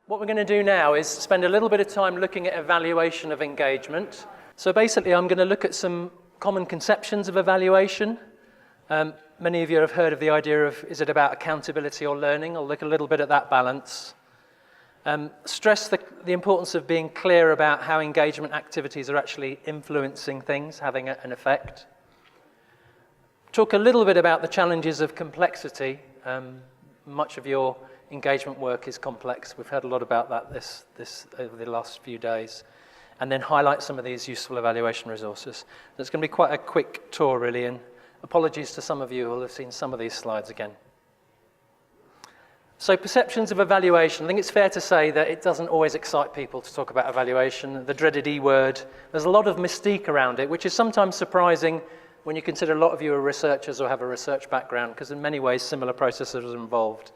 What we're going to do now is spend a little bit of time looking at evaluation of engagement. So basically, I'm going to look at some common conceptions of evaluation. Many of you have heard of the idea of, is it about accountability or learning? I'll look a little bit at that balance. Stress the importance of being clear about how engagement activities are actually influencing things, having an effect. Talk a little bit about the challenges of complexity. Much of your engagement work is complex. We've heard a lot about that this over the last few days. And then highlight some of these useful evaluation resources. It's going to be quite a quick tour, really, and apologies to some of you who will have seen some of these slides again. So perceptions of evaluation. I think it's fair to say that it doesn't always excite people to talk about evaluation, the dreaded E word. There's a lot of mystique around it, which is sometimes surprising when you consider a lot of you are researchers or have a research background, because in many ways similar processes are involved.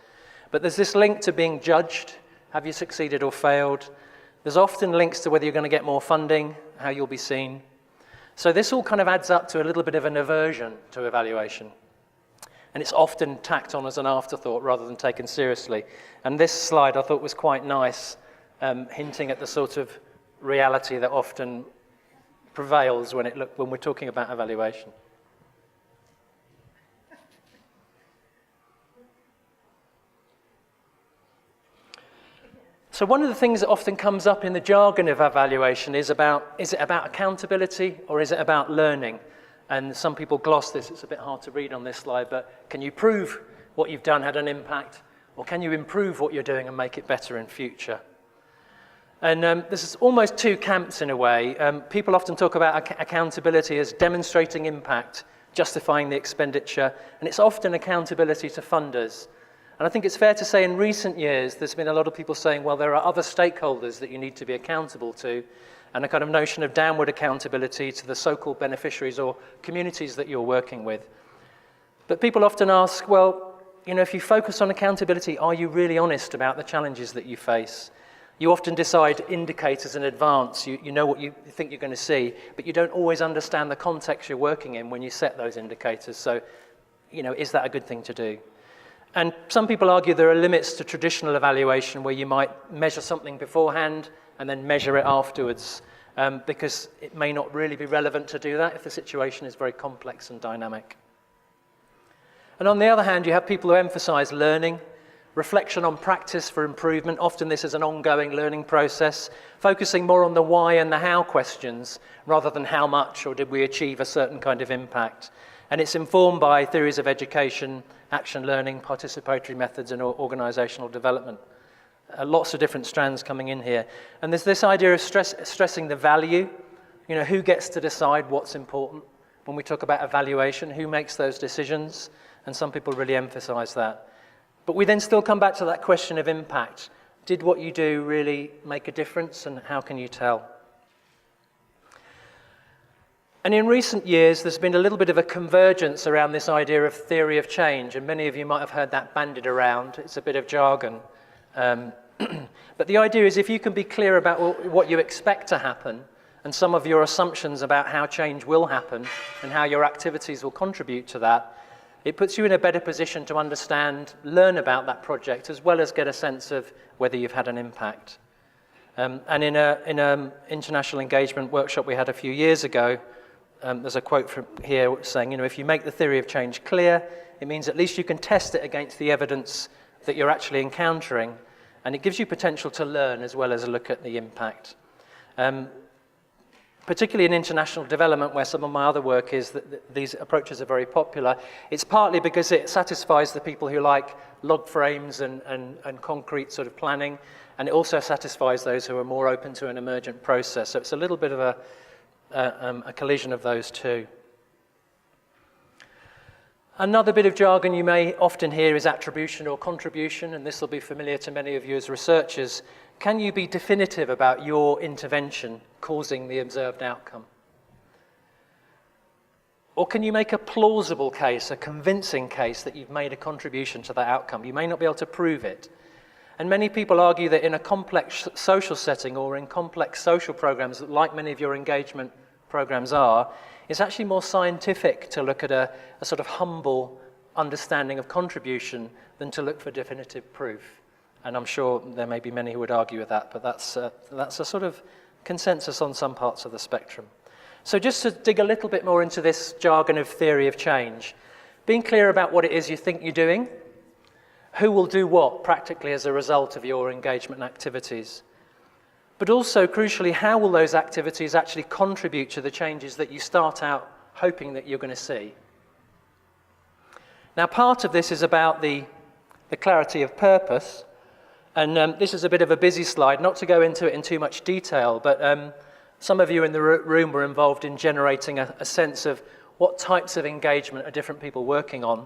But there's this link to being judged. Have you succeeded or failed? There's often links to whether you're going to get more funding, how you'll be seen. So this all kind of adds up to a little bit of an aversion to evaluation. And it's often tacked on as an afterthought rather than taken seriously. And this slide I thought was quite nice, hinting at the sort of reality that often prevails when we're talking about evaluation. So one of the things that often comes up in the jargon of evaluation is it about accountability or is it about learning? And some people gloss this, it's a bit hard to read on this slide, but can you prove what you've done had an impact? Or can you improve what you're doing and make it better in future? And this is almost two camps in a way. People often talk about accountability as demonstrating impact, justifying the expenditure, and it's often accountability to funders. And I think it's fair to say in recent years, there's been a lot of people saying, well, there are other stakeholders that you need to be accountable to, and a kind of notion of downward accountability to the so-called beneficiaries or communities that you're working with. But people often ask, well, you know, if you focus on accountability, are you really honest about the challenges that you face? You often decide indicators in advance. You know what you think you're going to see, but you don't always understand the context you're working in when you set those indicators. So, you know, is that a good thing to do? And some people argue there are limits to traditional evaluation where you might measure something beforehand and then measure it afterwards, because it may not really be relevant to do that if the situation is very complex and dynamic. And on the other hand, you have people who emphasize learning, reflection on practice for improvement. Often this is an ongoing learning process, focusing more on the why and the how questions rather than how much or did we achieve a certain kind of impact. And it's informed by theories of education, action learning, participatory methods, and organizational development. Lots of different strands coming in here. And there's this idea of stressing the value. You know, who gets to decide what's important? When we talk about evaluation, who makes those decisions? And some people really emphasize that. But we then still come back to that question of impact. Did what you do really make a difference, and how can you tell? And in recent years, there's been a little bit of a convergence around this idea of theory of change, and many of you might have heard that bandied around. It's a bit of jargon. But the idea is if you can be clear about what you expect to happen and some of your assumptions about how change will happen and how your activities will contribute to that, it puts you in a better position to understand, learn about that project, as well as get a sense of whether you've had an impact. And in an international engagement workshop we had a few years ago, there's a quote from here saying, you know, if you make the theory of change clear, it means at least you can test it against the evidence that you're actually encountering, and it gives you potential to learn as well as a look at the impact. Particularly in international development, where some of my other work is, that these approaches are very popular. It's partly because it satisfies the people who like log frames and concrete sort of planning, and it also satisfies those who are more open to an emergent process. So it's a little bit of a collision of those two. Another bit of jargon you may often hear is attribution or contribution, and this will be familiar to many of you as researchers. Can you be definitive about your intervention causing the observed outcome? Or can you make a plausible case, a convincing case that you've made a contribution to that outcome? You may not be able to prove it. And many people argue that in a complex social setting or in complex social programs, like many of your engagement programs are, it's actually more scientific to look at a sort of humble understanding of contribution than to look for definitive proof. And I'm sure there may be many who would argue with that, but that's a sort of consensus on some parts of the spectrum. So just to dig a little bit more into this jargon of theory of change, being clear about what it is you think you're doing, who will do what practically as a result of your engagement activities, but also, crucially, how will those activities actually contribute to the changes that you start out hoping that you're going to see. Now, part of this is about the clarity of purpose, and this is a bit of a busy slide, not to go into it in too much detail, but some of you in the room were involved in generating a sense of what types of engagement are different people working on,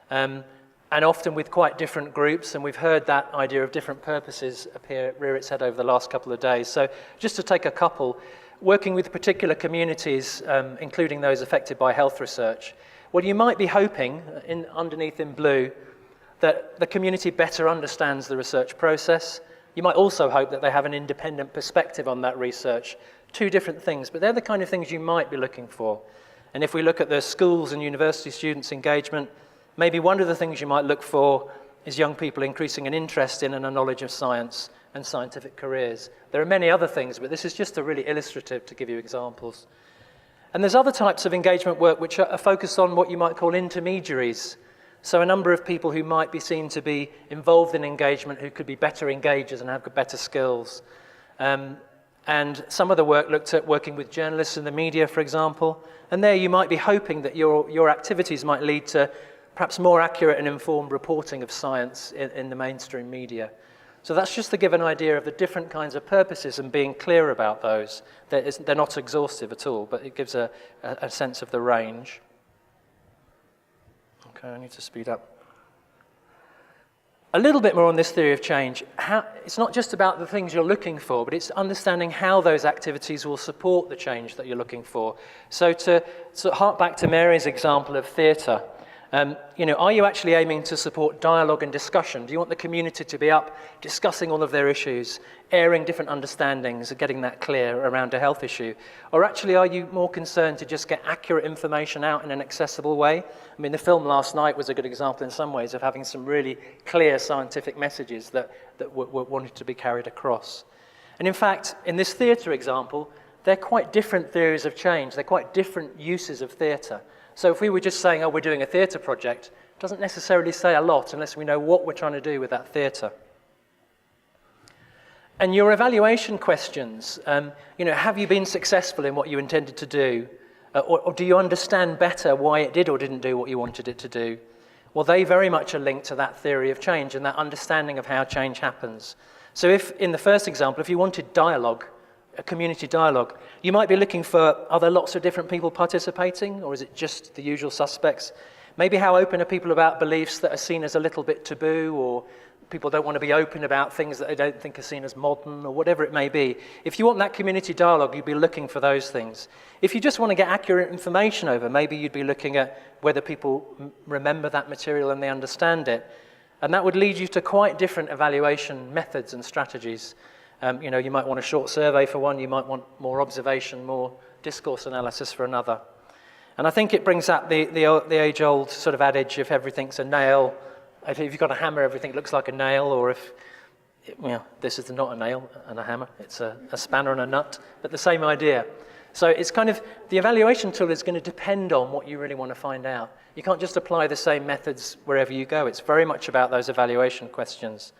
and often with quite different groups, and we've heard that idea of different purposes rear its head over the last couple of days. So just to take a couple, working with particular communities, including those affected by health research, well, you might be hoping, underneath in blue, that the community better understands the research process. You might also hope that they have an independent perspective on that research. Two different things, but they're the kind of things you might be looking for. And if we look at the schools and university students' engagement, maybe one of the things you might look for is young people increasing an interest in and a knowledge of science and scientific careers. There are many other things, but this is just a really illustrative to give you examples. And there's other types of engagement work which are focused on what you might call intermediaries. So a number of people who might be seen to be involved in engagement who could be better engagers and have better skills. And some of the work looked at working with journalists in the media, for example. And there you might be hoping that your activities might lead to perhaps more accurate and informed reporting of science in the mainstream media. So that's just to give an idea of the different kinds of purposes and being clear about those. They're not exhaustive at all, but it gives a sense of the range. Okay, I need to speed up. A little bit more on this theory of change. It's not just about the things you're looking for, but it's understanding how those activities will support the change that you're looking for. So to hark back to Mary's example of theatre, are you actually aiming to support dialogue and discussion? Do you want the community to be up discussing all of their issues, airing different understandings and getting that clear around a health issue? Or actually are you more concerned to just get accurate information out in an accessible way? I mean, the film last night was a good example in some ways of having some really clear scientific messages that were wanted to be carried across. And in fact, in this theatre example, they're quite different theories of change. They're quite different uses of theatre. So if we were just saying, oh, we're doing a theatre project, it doesn't necessarily say a lot unless we know what we're trying to do with that theatre. And your evaluation questions, have you been successful in what you intended to do? Or do you understand better why it did or didn't do what you wanted it to do? Well, they very much are linked to that theory of change and that understanding of how change happens. So if, in the first example, if you wanted dialogue, a community dialogue, you might be looking for, are there lots of different people participating, or is it just the usual suspects? Maybe how open are people about beliefs that are seen as a little bit taboo, or people don't want to be open about things that they don't think are seen as modern, or whatever it may be. If you want that community dialogue, you'd be looking for those things. If you just want to get accurate information over, maybe you'd be looking at whether people remember that material and they understand it. And that would lead you to quite different evaluation methods and strategies. You might want a short survey for one, you might want more observation, more discourse analysis for another. And I think it brings up the age-old sort of adage, if everything's a nail, if you've got a hammer, everything looks like a nail, or if, this is not a nail and a hammer, it's a spanner and a nut, but the same idea. So it's kind of, the evaluation tool is going to depend on what you really want to find out. You can't just apply the same methods wherever you go. It's very much about those evaluation questions.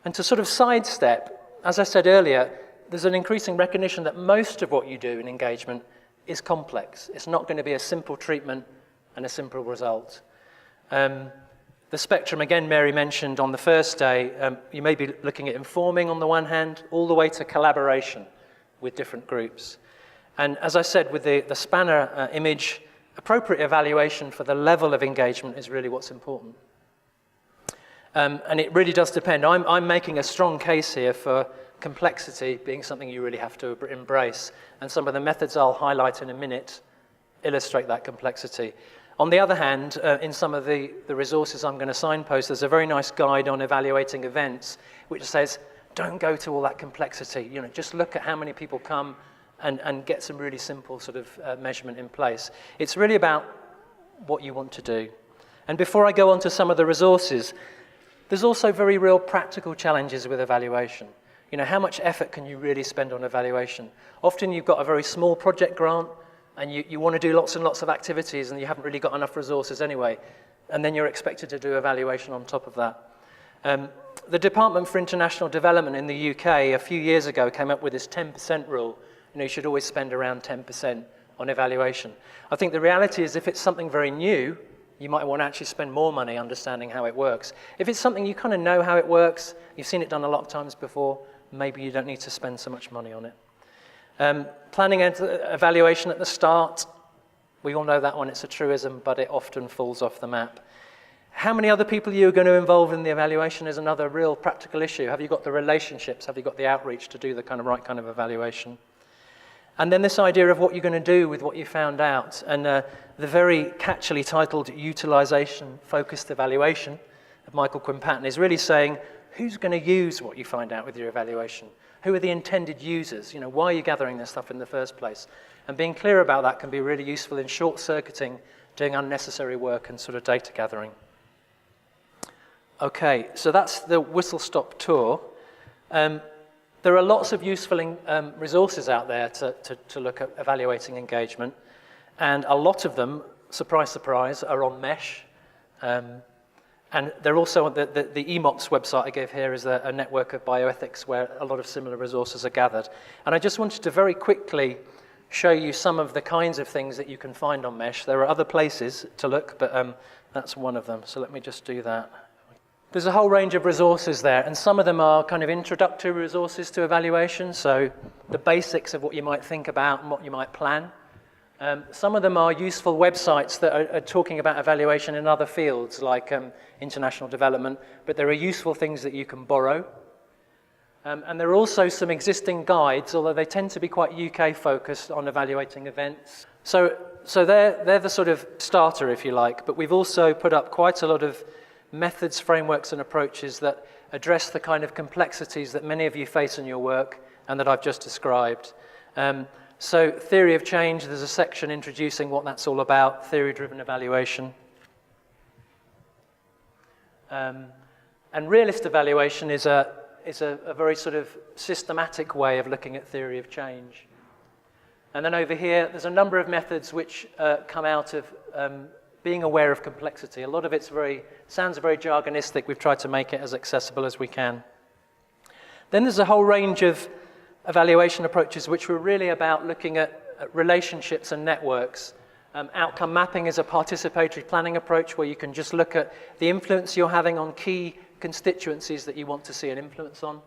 And to sort of sidestep, as I said earlier, there's an increasing recognition that most of what you do in engagement is complex. It's not going to be a simple treatment and a simple result. The spectrum, again, Mary mentioned on the first day, you may be looking at informing on the one hand, all the way to collaboration with different groups. And as I said, with the spanner image, appropriate evaluation for the level of engagement is really what's important. And it really does depend. I'm making a strong case here for complexity being something you really have to embrace. And some of the methods I'll highlight in a minute illustrate that complexity. On the other hand, in some of the resources I'm going to signpost, there's a very nice guide on evaluating events, which says, don't go to all that complexity. Just look at how many people come and get some really simple sort of measurement in place. It's really about what you want to do. And before I go on to some of the resources, There's also very real practical challenges with evaluation. You know, how much effort can you really spend on evaluation? Often you've got a very small project grant and you want to do lots and lots of activities and you haven't really got enough resources anyway, and then you're expected to do evaluation on top of that. The Department for International Development in the UK a few years ago came up with this 10% rule. You know, you should always spend around 10% on evaluation. I think the reality is if it's something very new, you might want to actually spend more money understanding how it works. If it's something you kind of know how it works, you've seen it done a lot of times before, maybe you don't need to spend so much money on it. Planning and evaluation at the start, we all know that one, it's a truism, but it often falls off the map. How many other people you're going to involve in the evaluation is another real practical issue. Have you got the relationships? Have you got the outreach to do the right kind of evaluation? And then this idea of what you're going to do with what you found out. And the very catchily titled Utilisation Focused Evaluation of Michael Quinn Patton is really saying, who's going to use what you find out with your evaluation? Who are the intended users? You know, why are you gathering this stuff in the first place? And being clear about that can be really useful in short-circuiting, doing unnecessary work and sort of data gathering. Okay, so that's the whistle-stop tour. There are lots of useful resources out there to look at evaluating engagement, and a lot of them, surprise, surprise, are on Mesh. And they're also on the EMOPS website I gave here is a network of bioethics where a lot of similar resources are gathered. And I just wanted to very quickly show you some of the kinds of things that you can find on Mesh. There are other places to look, but that's one of them. So let me just do that. There's a whole range of resources there, and some of them are kind of introductory resources to evaluation, so the basics of what you might think about and what you might plan. Some of them are useful websites that are talking about evaluation in other fields, like international development, but there are useful things that you can borrow. And there are also some existing guides, although they tend to be quite UK-focused on evaluating events. So they're the sort of starter, if you like, but we've also put up quite a lot of methods, frameworks, and approaches that address the kind of complexities that many of you face in your work and that I've just described. So theory of change, there's a section introducing what that's all about, theory-driven evaluation. And realist evaluation is a very sort of systematic way of looking at theory of change. And then over here, there's a number of methods which come out of being aware of complexity. A lot of it sounds very jargonistic. We've tried to make it as accessible as we can. Then there's a whole range of evaluation approaches which were really about looking at relationships and networks. Outcome mapping is a participatory planning approach where you can just look at the influence you're having on key constituencies that you want to see an influence on.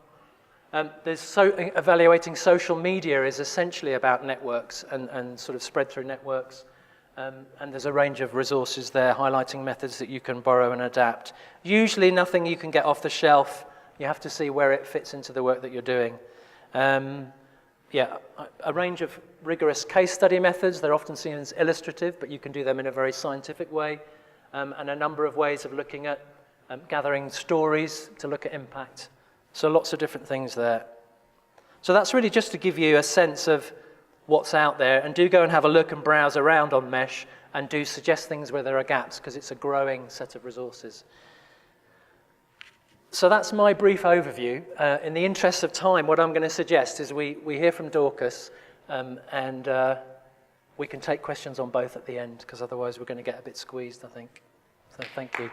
Evaluating social media is essentially about networks and sort of spread through networks. And there's a range of resources there highlighting methods that you can borrow and adapt. Usually nothing you can get off the shelf. You have to see where it fits into the work that you're doing. A range of rigorous case study methods. They're often seen as illustrative, but you can do them in a very scientific way. And a number of ways of looking at gathering stories to look at impact. So lots of different things there. So that's really just to give you a sense of what's out there, and do go and have a look and browse around on Mesh and do suggest things where there are gaps because it's a growing set of resources. So that's my brief overview. In the interest of time, what I'm going to suggest is we hear from Dorcas and we can take questions on both at the end because otherwise we're going to get a bit squeezed, I think. So thank you.